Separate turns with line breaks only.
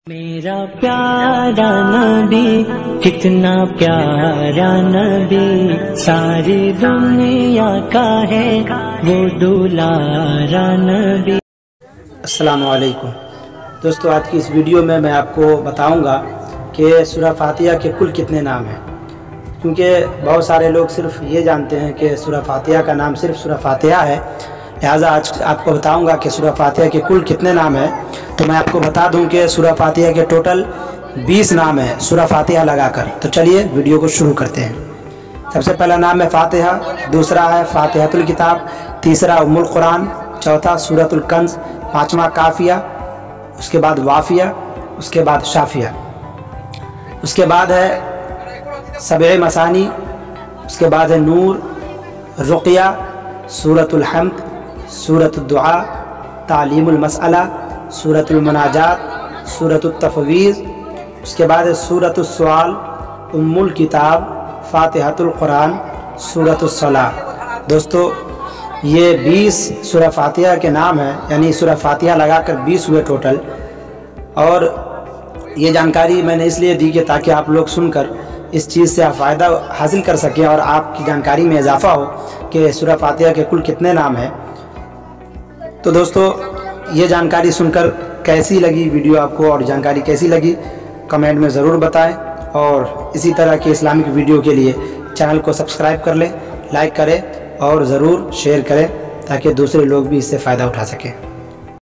میرا پیارا نبی کتنا پیارا نبی، ساری دنیا کا ہے وہ دولارا نبی۔
السلام علیکم دوستو، آج کی اس ویڈیو میں آپ کو بتاؤں گا کہ سورہ فاتحہ کے کل کتنے نام ہیں، کیونکہ بہت سارے لوگ صرف یہ جانتے ہیں کہ سورہ فاتحہ کا نام صرف سورہ فاتحہ ہے، لہٰذا آج آپ کو بتاؤں گا کہ سورہ فاتحہ کے کل کتنے نام ہیں۔ تو میں آپ کو بتا دوں کہ سورہ فاتحہ کے ٹوٹل 20 نام ہیں سورہ فاتحہ لگا کر۔ تو چلیے ویڈیو کو شروع کرتے ہیں۔ سب سے پہلا نام ہے فاتحہ، دوسرا ہے فاتحۃ الکتاب، تیسرا ام القرآن، چوتھا سورۃ الکنز، پانچواں کافیہ، اس کے بعد وافیہ، اس کے بعد شافیہ، اس کے بعد ہے سبع مثانی، اس کے بعد ہے نور، رقیہ، سورۃ الحمد، سورۃ الدعاء، تعلیم المسئلہ، سورۃ المناجات، سورۃ التفویض، اس کے بعد ہے سورۃ السؤال، ام الکتاب، فاتحۃ القرآن، سورۃ الصلاۃ۔ دوستو یہ 20 سورہ فاتحہ کے نام ہیں، یعنی سورہ فاتحہ لگا کر 20 ہوئے ٹوٹل۔ اور یہ جانکاری میں نے اس لیے دی کہ تاکہ آپ لوگ سن کر اس چیز سے آپ فائدہ حاصل کر سکیں اور آپ کی جانکاری میں اضافہ ہو کہ سورہ فاتحہ کے کل کتنے نام ہیں۔ تو دوستو یہ جانکاری سن کر کیسی لگی ویڈیو آپ کو، اور جانکاری کیسی لگی کمنٹ میں ضرور بتائیں، اور اسی طرح کے اسلامک ویڈیو کے لیے چینل کو سبسکرائب کر لیں، لائک کریں اور ضرور شیئر کریں تاکہ دوسرے لوگ بھی اس سے فائدہ اٹھا سکیں۔